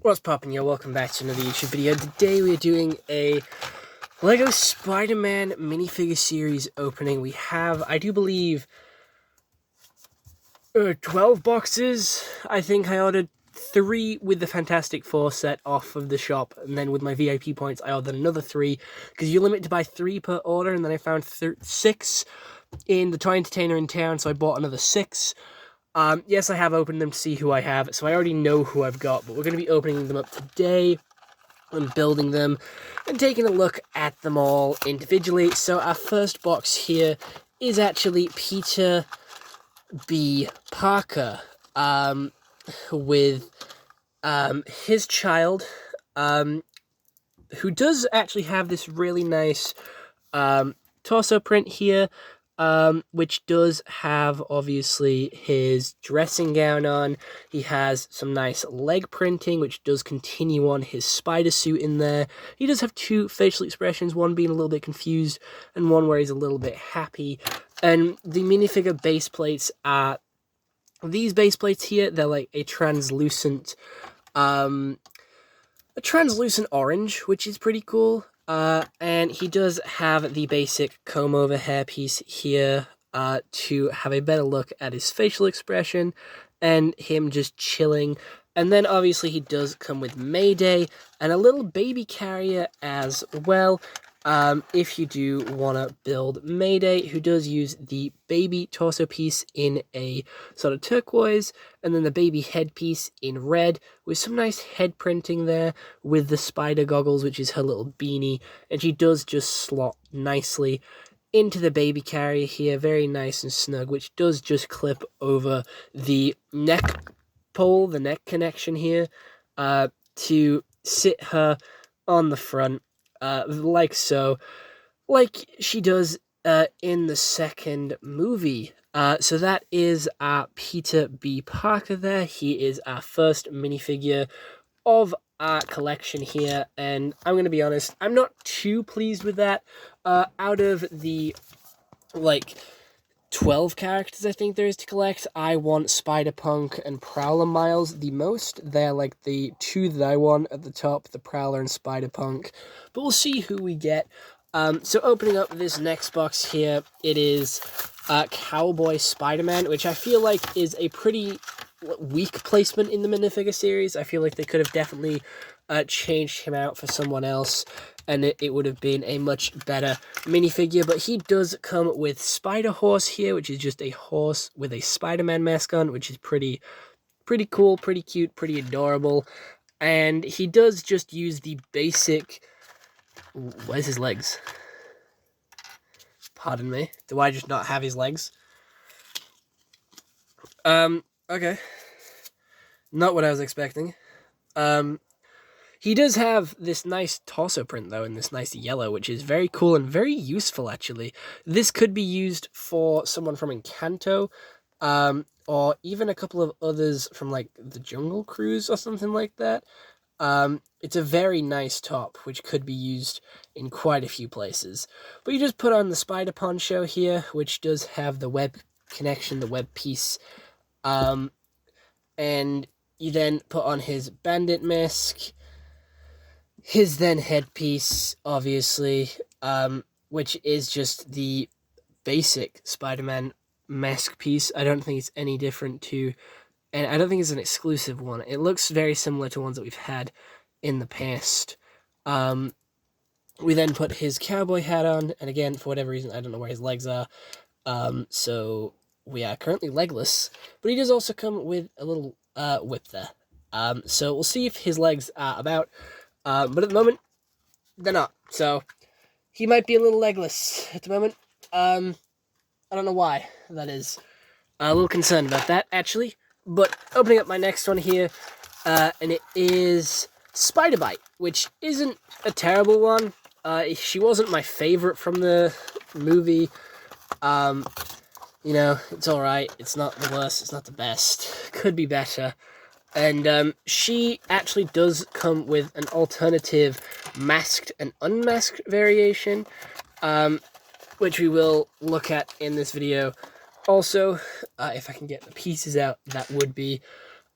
What's poppin', yo? Welcome back to another YouTube video. Today we are doing a LEGO Spider-Man minifigure series opening. We have, I do believe, 12 boxes. I think I ordered 3 with the Fantastic Four set off of the shop, and then with my VIP points I ordered another 3, because you're limited to buy 3 per order, and then I found 6 in the toy entertainer in town, so I bought another 6. Yes, I have opened them to see who I have, so I already know who I've got, but we're going to be opening them up today and building them and taking a look at them all individually. So our first box here is actually Peter B. Parker with his child, who does actually have this really nice torso print here, which does have, obviously, his dressing gown on. He has some nice leg printing, which does continue on his spider suit in there. He does have 2 facial expressions, one being a little bit confused, and one where he's a little bit happy. And the minifigure base plates are these base plates here. They're like a translucent orange, which is pretty cool. And he does have the basic comb-over hairpiece here to have a better look at his facial expression and him just chilling. And then obviously he does come with Mayday and a little baby carrier as well. If you do want to build Mayday, who does use the baby torso piece in a sort of turquoise, and then the baby headpiece in red, with some nice head printing there, with the spider goggles, which is her little beanie, and she does just slot nicely into the baby carrier here, very nice and snug, which does just clip over the neck pole, the neck connection here, to sit her on the front. Like so, like she does in the second movie. So that is our Peter B. Parker there. He is our first minifigure of our collection here, and I'm going to be honest, I'm not too pleased with that. Out of the, 12 characters I think there is to collect, I want Spider-Punk and Prowler Miles the most. They're like the 2 that I want at the top, the Prowler and Spider-Punk. But we'll see who we get. So opening up this next box here, it is Cowboy Spider-Man, which I feel like is a pretty weak placement in the minifigure series. I feel like they could have definitely changed him out for someone else, and it would have been a much better minifigure. But he does come with Spider Horse here, which is just a horse with a Spider-Man mask on, which is pretty cool, pretty cute, pretty adorable. And he does just use the basic... Where's his legs? Pardon me. Do I just not have his legs? Okay. Not what I was expecting. He does have this nice torso print, though, in this nice yellow, which is very cool and very useful, actually. This could be used for someone from Encanto, or even a couple of others from, like, the Jungle Cruise or something like that. It's a very nice top, which could be used in quite a few places. But you just put on the spider poncho here, which does have the web connection, the web piece, and you then put on his bandit mask, his then headpiece, obviously, which is just the basic Spider-Man mask piece. I don't think it's any different to, and I don't think it's an exclusive one. It looks very similar to ones that we've had in the past. We then put his cowboy hat on, and again, for whatever reason, I don't know where his legs are, so we are currently legless, but he does also come with a little whip there. So we'll see if his legs are about, but at the moment, they're not. So he might be a little legless at the moment. I don't know why that is. A little concerned about that, actually. But opening up my next one here, and it is Spider-Bite, which isn't a terrible one. She wasn't my favorite from the movie. You know, it's alright. It's not the worst. It's not the best. Could be better. And she actually does come with an alternative masked and unmasked variation, which we will look at in this video. Also, if I can get the pieces out, that would be.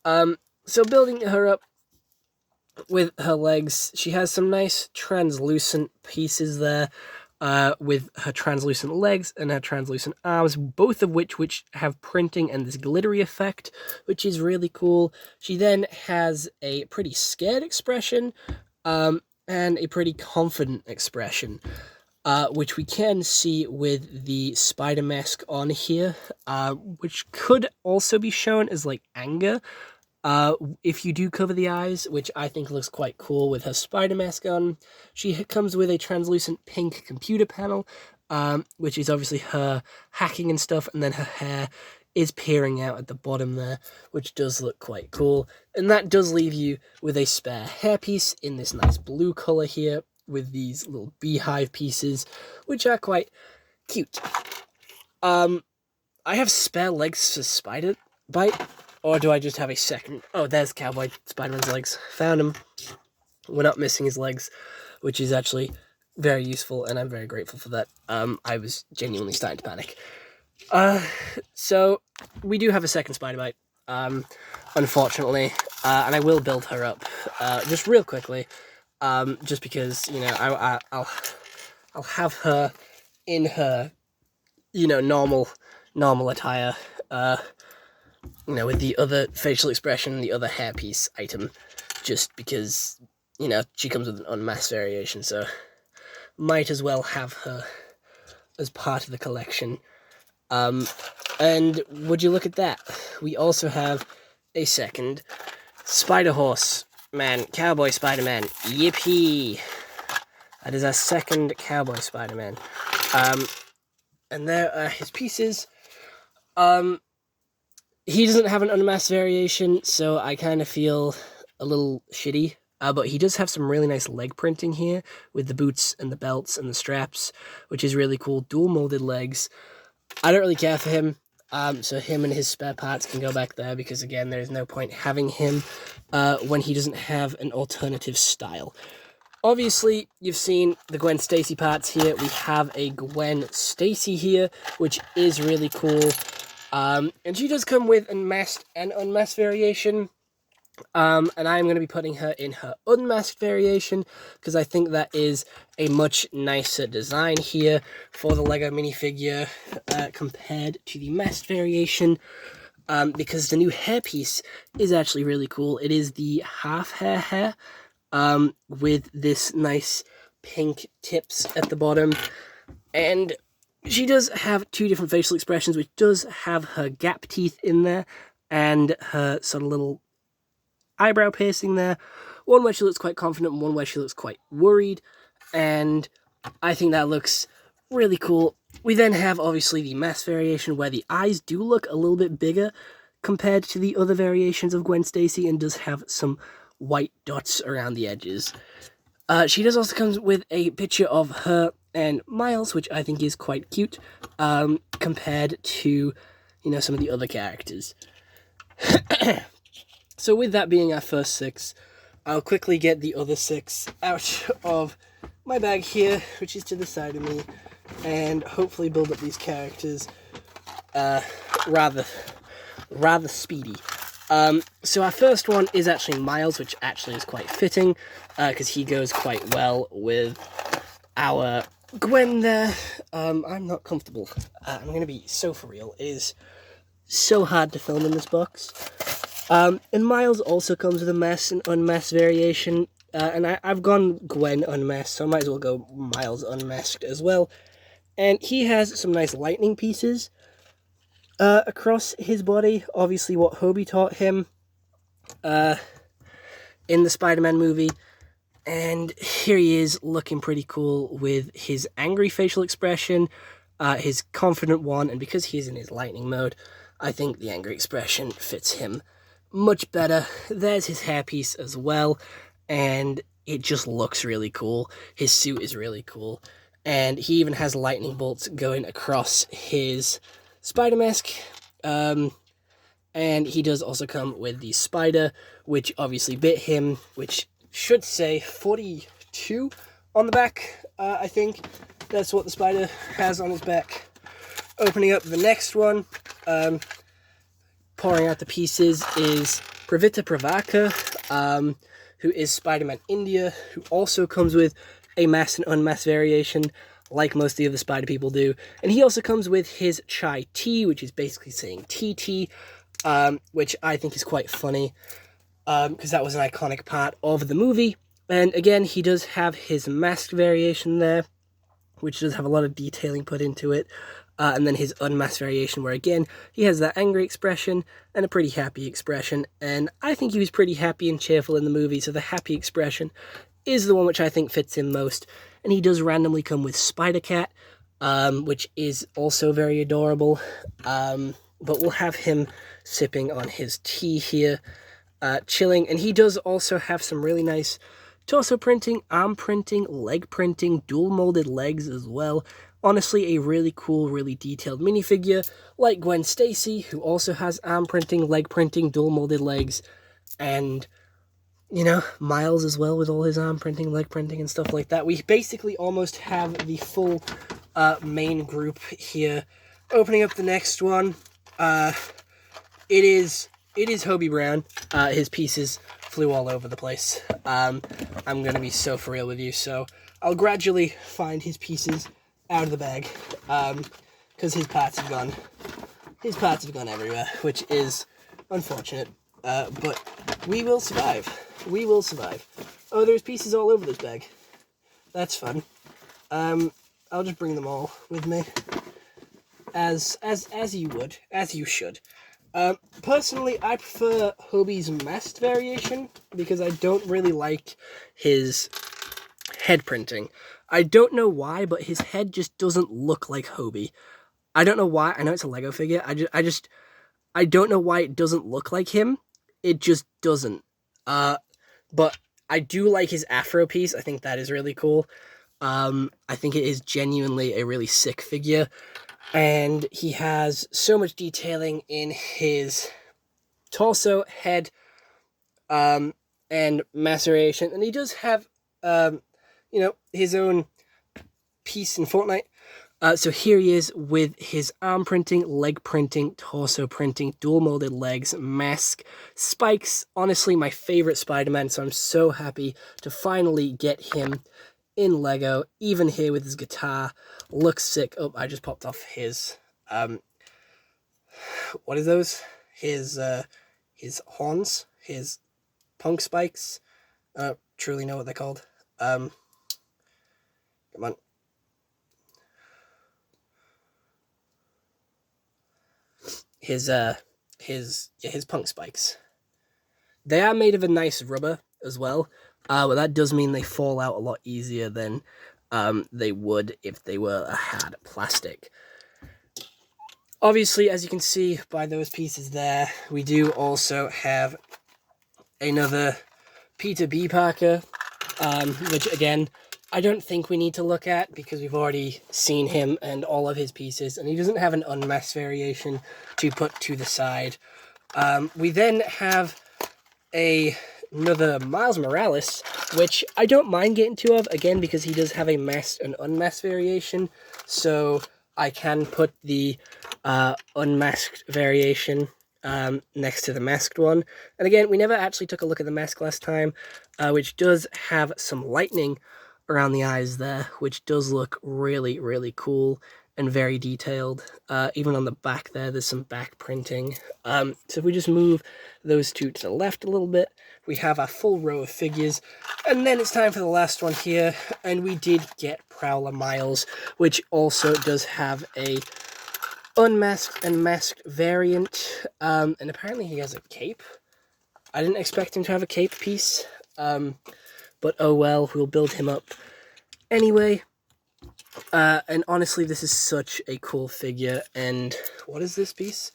So building her up with her legs. She has some nice translucent pieces there, with her translucent legs and her translucent arms, both of which have printing and this glittery effect, which is really cool. She then has a pretty scared expression, and a pretty confident expression, which we can see with the spider mask on here, which could also be shown as like anger. If you do cover the eyes, which I think looks quite cool with her spider mask on. She comes with a translucent pink computer panel, which is obviously her hacking and stuff, and then her hair is peering out at the bottom there, which does look quite cool. And that does leave you with a spare hairpiece in this nice blue color here, with these little beehive pieces, which are quite cute. I have spare legs for spider bite. Or do I just have a second? Oh, there's Cowboy Spider-Man's legs. Found him. We're not missing his legs, which is actually very useful, and I'm very grateful for that. I was genuinely starting to panic. So we do have a second Spider-Bite, unfortunately, and I will build her up, just real quickly, just because, you know, I'll have her in her, you know, normal attire, you know, with the other facial expression, the other hairpiece item, just because, you know, she comes with an unmasked variation, so might as well have her as part of the collection. And would you look at that? We also have a second Spider Horse Man, Cowboy Spider-Man. Yippee! That is our second Cowboy Spider-Man. And there are his pieces. He doesn't have an unmasked variation, so I kind of feel a little shitty. But he does have some really nice leg printing here with the boots and the belts and the straps, which is really cool. Dual molded legs. I don't really care for him, so him and his spare parts can go back there because, again, there's no point having him when he doesn't have an alternative style. Obviously, you've seen the Gwen Stacy parts here. We have a Gwen Stacy here, which is really cool. And she does come with masked and unmasked variation. And I'm going to be putting her in her unmasked variation because I think that is a much nicer design here for the Lego minifigure compared to the masked variation, because the new hairpiece is actually really cool. It is the half hair with this nice pink tips at the bottom, and she does have two different facial expressions, which does have her gap teeth in there and her sort of little eyebrow piercing there. One where she looks quite confident and one where she looks quite worried, and I think that looks really cool. We then have obviously the mask variation where the eyes do look a little bit bigger compared to the other variations of Gwen Stacy and does have some white dots around the edges. She does also come with a picture of her and Miles, which I think is quite cute, compared to, you know, some of the other characters. So with that being our first 6, I'll quickly get the other 6 out of my bag here, which is to the side of me, and hopefully build up these characters rather speedy. So our first one is actually Miles, which actually is quite fitting, because he goes quite well with our Gwen there. I'm not comfortable. I'm going to be so for real. It is so hard to film in this box. And Miles also comes with a masked and unmasked variation, and I've gone Gwen unmasked, so I might as well go Miles unmasked as well. And he has some nice lightning pieces across his body, obviously what Hobie taught him in the Spider-Man movie. And here he is looking pretty cool with his angry facial expression, his confident one, and because he's in his lightning mode, I think the angry expression fits him much better. There's his hairpiece as well, and it just looks really cool. His suit is really cool, and he even has lightning bolts going across his spider mask. And he does also come with the spider, which obviously bit him, which should say 42 on the back. I think that's what the spider has on his back. Opening up the next one, pouring out the pieces is Pravita Pravaka. who is Spider-Man India, who also comes with a masked and unmasked variation, like most of the other Spider people do. And he also comes with his chai tea, which is basically saying TT, which I think is quite funny, because that was an iconic part of the movie. And again, he does have his masked variation there, which does have a lot of detailing put into it. And then his unmasked variation, where again, he has that angry expression and a pretty happy expression. And I think he was pretty happy and cheerful in the movie, so the happy expression is the one which I think fits him most. And he does randomly come with Spider-Cat, which is also very adorable. But we'll have him sipping on his tea here, chilling. And he does also have some really nice torso printing, arm printing, leg printing, dual molded legs as well. Honestly, a really cool, really detailed minifigure, like Gwen Stacy, who also has arm printing, leg printing, dual molded legs, and, you know, Miles as well with all his arm printing, leg printing, and stuff like that. We basically almost have the full main group here. Opening up the next one, it is Hobie Brown. His pieces flew all over the place. I'm going to be so for real with you, so I'll gradually find his pieces out of the bag, because his parts have gone everywhere, which is unfortunate, but we will survive. We will survive. Oh, there's pieces all over this bag. That's fun. I'll just bring them all with me, as you would, as you should. Personally, I prefer Hobie's masked variation, because I don't really like his head printing. I don't know why, but his head just doesn't look like Hobie. I don't know why. I know it's a Lego figure. I don't know why it doesn't look like him. It just doesn't. But I do like his afro piece. I think that is really cool. I think it is genuinely a really sick figure. And he has so much detailing in his torso, head, and maceration. And he does have, his own piece in Fortnite. So here he is with his arm printing, leg printing, torso printing, dual molded legs, mask, spikes. Honestly, my favorite Spider-Man, so I'm so happy to finally get him in Lego, even here with his guitar. Looks sick. Oh, I just popped off his, what is those? His horns, his punk spikes. I don't truly know what they're called. Come on. His punk spikes. They are made of a nice rubber as well, but that does mean they fall out a lot easier than they would if they were a hard plastic. Obviously, as you can see by those pieces there, we do also have another Peter B. Parker, which again, I don't think we need to look at because we've already seen him and all of his pieces, and he doesn't have an unmasked variation to put to the side. We then have another Miles Morales, which I don't mind getting two of, again, because he does have a masked and unmasked variation, so I can put the unmasked variation next to the masked one. And again, we never actually took a look at the mask last time, which does have some lightning around the eyes there, which does look really, really cool and very detailed. Even on the back there's some back printing. So if we just move those two to the left a little bit, we have our full row of figures. And then it's time for the last one here, and we did get Prowler Miles, which also does have a unmasked and masked variant, and apparently he has a cape. I didn't expect him to have a cape piece, but oh well, we'll build him up anyway. And honestly, this is such a cool figure. And what is this piece?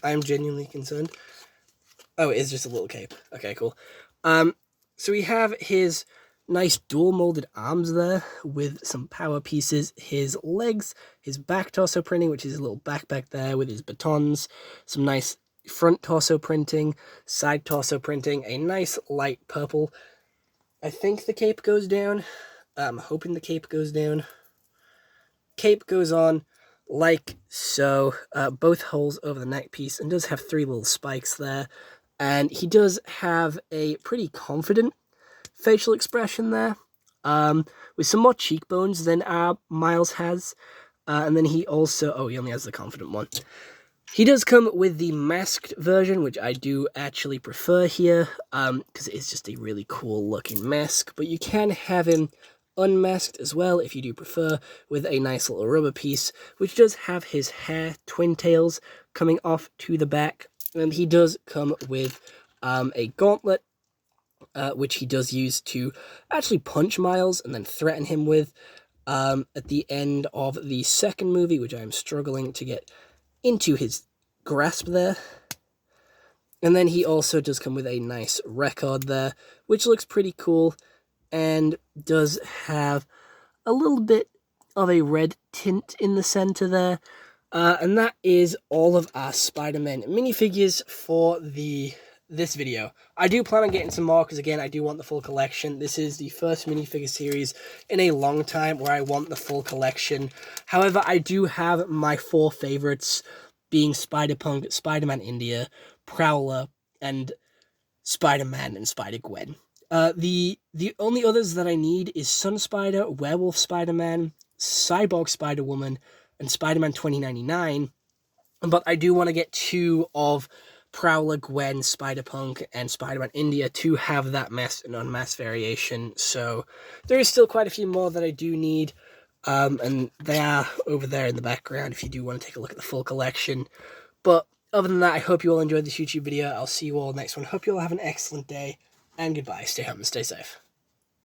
I'm genuinely concerned. Oh, it is just a little cape. Okay, cool. So we have his nice dual molded arms there with some power pieces, his legs, his back torso printing, which is a little backpack there with his batons, some nice front torso printing, side torso printing, a nice light purple. I think the cape goes down. I'm hoping the cape goes down. Cape goes on like so, both holes over the neck piece, and does have three little spikes there. And he does have a pretty confident facial expression there, with some more cheekbones than Miles has. And then he also... Oh, he only has the confident one. He does come with the masked version, which I do actually prefer here, because it is just a really cool looking mask. But you can have him unmasked as well, if you do prefer, with a nice little rubber piece, which does have his hair twin tails coming off to the back. And he does come with a gauntlet, which he does use to actually punch Miles and then threaten him with at the end of the second movie, which I'm struggling to get into his grasp there. And then he also does come with a nice record there, which looks pretty cool and does have a little bit of a red tint in the center there. And that is all of our Spider-Man minifigures for this video. I do plan on getting some more because, again, I do want the full collection. This is the first minifigure series in a long time where I want the full collection. However, I do have my 4 favorites, being Spider-Punk, Spider-Man India, Prowler, and Spider-Man and Spider-Gwen. The only others that I need is Sun Spider, Werewolf Spider-Man, Cyborg Spider-Woman, and Spider-Man 2099. But I do want to get 2 of Prowler, Gwen, Spider-Punk, and Spider-Man India to have that masked and unmasked variation. So there is still quite a few more that I do need. And they are over there in the background if you do want to take a look at the full collection. But other than that, I hope you all enjoyed this YouTube video. I'll see you all next one. Hope you all have an excellent day, and goodbye. Stay home and stay safe.